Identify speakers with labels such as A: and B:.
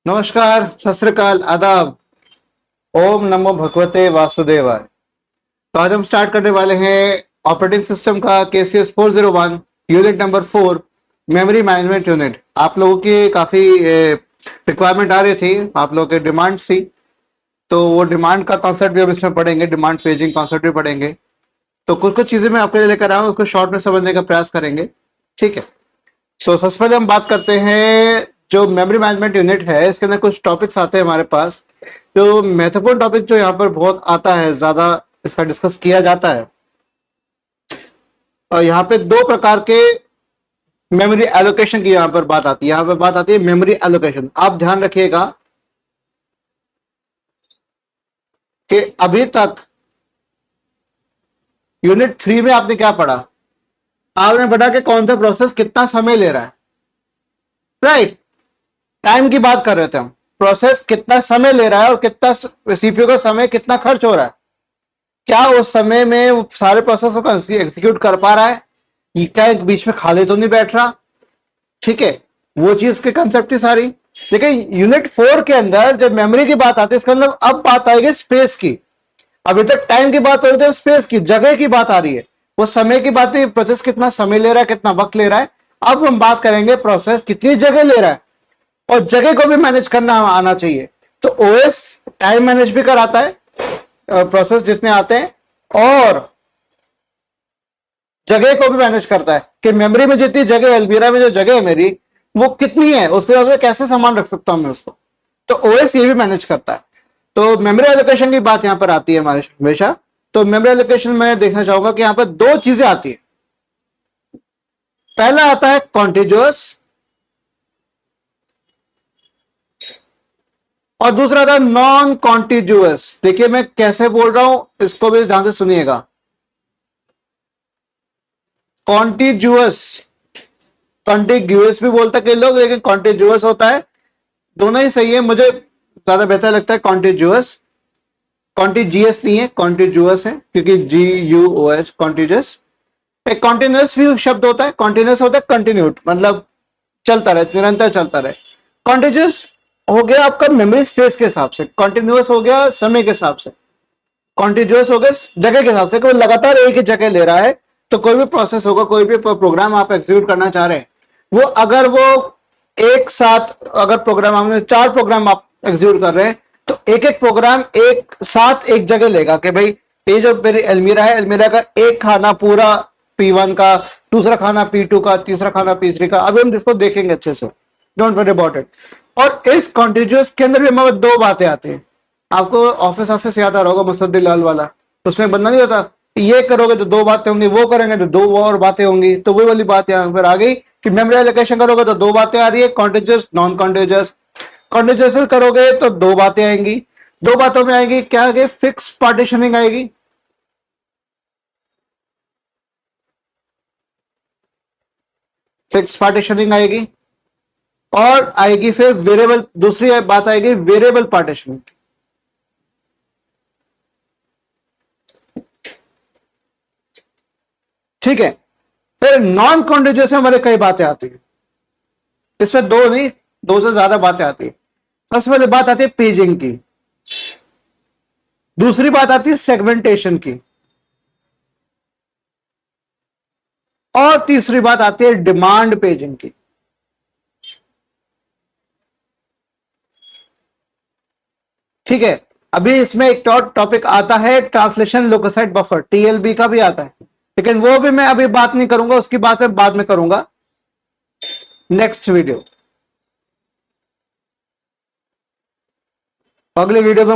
A: नमस्कार, सत श्री अकाल, आदाब। ओम नमो भगवते वासुदेवाय। तो आज हम स्टार्ट करने वाले हैं ऑपरेटिंग सिस्टम का KCS 401 unit number 4 memory management unit. आप लोगों की काफी रिक्वायरमेंट आ रही थी, आप लोगों की डिमांड थी, तो वो डिमांड का कॉन्सेप्ट भी हम इसमें पढ़ेंगे, डिमांड पेजिंग कॉन्सेप्ट भी पढ़ेंगे। तो कुछ कुछ चीजें मैं आपके लिए लेकर आया हूँ, उसको शॉर्ट में समझने का प्रयास करेंगे। ठीक है, सो सबसे पहले हम बात करते हैं जो मेमोरी मैनेजमेंट यूनिट है, इसके अंदर कुछ टॉपिक्स आते हैं हमारे पास। जो महत्वपूर्ण टॉपिक जो यहाँ पर बहुत आता है, ज्यादा इसका डिस्कस किया जाता है, और यहाँ पे दो प्रकार के मेमोरी एलोकेशन की यहाँ पर बात आती है। यहाँ पर बात आती है मेमोरी एलोकेशन। आप ध्यान रखिएगा कि अभी तक यूनिट 3 में आपने क्या पढ़ा? आपने पढ़ा कि कौन सा प्रोसेस कितना समय ले रहा है, राइट? टाइम की बात कर रहे थे हम, प्रोसेस कितना समय ले रहा है और कितना सीपीयू का समय कितना खर्च हो रहा है। क्या उस समय में वो सारे प्रोसेस को एग्जीक्यूट कर पा रहा है, ये क्या बीच में खाली तो नहीं बैठ रहा? ठीक है, वो चीज के कंसेप्ट थी सारी। लेकिन यूनिट 4 के अंदर जब मेमोरी की बात आती है, इसके अंदर अब बात आएगी स्पेस की। अभी तक टाइम की बात हो रही थी, स्पेस की, जगह की बात आ रही है। वो समय की बात नहीं, प्रोसेस कितना समय ले रहा है, कितना वक्त ले रहा है। अब हम बात करेंगे प्रोसेस कितनी जगह ले रहा है, और जगह को भी मैनेज करना आना चाहिए। तो ओएस टाइम मैनेज भी कराता है, प्रोसेस जितने आते हैं, और जगह को भी मैनेज करता है कि मेमोरी में जितनी जगह, अलमीरा में जो जगह है मेरी, वो कितनी है, उसके बाद कैसे सामान रख सकता हूं मैं उसको। तो ओएस ये भी मैनेज करता है। तो मेमोरी एलोकेशन की बात यहां पर आती है हमारे हमेशा। तो मेमोरी एलोकेशन में देखना चाहूंगा कि यहां पर दो चीजें आती है। पहला आता है कॉन्टिग्युअस, और दूसरा था नॉन कॉन्टिग्युअस। देखिए मैं कैसे बोल रहा हूं, इसको भी ध्यान से सुनिएगा। कॉन्टिग्युअस, कॉन्टिग्युअस भी बोलते कई लोग, लेकिन कॉन्टिग्युअस होता है। दोनों ही सही है, मुझे ज्यादा बेहतर लगता है कॉन्टिग्युअस। कॉन्टिजियस नहीं है, कॉन्टिग्युअस है, क्योंकि GUOS कॉन्टिजियस। एक कॉन्टिन्यूअस भी शब्द होता है। कॉन्टिन्यूअस होता है कंटिन्यूट, मतलब चलता रहे, निरंतर चलता रहे। कॉन्टिजियस हो गया आपका मेमोरी स्पेस के हिसाब से, कॉन्टिन्यूअस हो गया समय के हिसाब से, कॉन्टिन्यूअस हो गया जगह के हिसाब से। कोई लगातार एक ही जगह ले रहा है, तो कोई भी प्रोसेस होगा, कोई भी प्रोग्राम आप एग्जीक्यूट करना चाह रहे हैं, वो अगर वो एक साथ, अगर प्रोग्राम हमने 4 प्रोग्राम आप एग्जीक्यूट कर रहे हैं, तो एक एक प्रोग्राम एक साथ एक जगह लेगा कि भाई ये जो मेरी अलमीरा है, अलमीरा का एक खाना पूरा P1 का, दूसरा खाना P2 का, तीसरा खाना P3 का। अभी हम इसको देखेंगे अच्छे से, डोंट वरी अबाउट इट। और इस कॉन्टिग्युअस के अंदर भी हमारे दो बातें आती हैं। आपको ऑफिस याद आ रहा होगा, मुसद्दी लाल वाला, उसमें बंदा नहीं होता, ये करोगे तो दो बातें होंगी, वो करेंगे तो दो और बातें होंगी। तो वही वाली बात यहाँ पर आ गई कि मेमोरी एलोकेशन करोगे तो दो बातें आ रही है, कॉन्टिग्युअस नॉन कॉन्टिग्युअस। कॉन्टिग्युअस करोगे तो दो बातें आएंगी। दो बातों में आएगी क्या, आएगी फिक्स पार्टीशनिंग आएगी, फिक्स पार्टीशनिंग आएगी, और आएगी फिर वेरिएबल, दूसरी बात आएगी वेरिएबल पार्टीशनिंग। ठीक है, फिर नॉन कॉन्टिग्युअस में हमारे कई बातें आती है। इसमें दो नहीं, दो से ज्यादा बातें आती है। सबसे पहले बात आती है पेजिंग की, दूसरी बात आती है सेगमेंटेशन की, और तीसरी बात आती है डिमांड पेजिंग की। ठीक है, अभी इसमें एक और टॉपिक आता है ट्रांसलेशन लोकोसाइट बफर, TLB का भी आता है, लेकिन वो भी मैं अभी बात नहीं करूंगा, उसकी बात मैं बाद में करूंगा नेक्स्ट वीडियो। अगले वीडियो में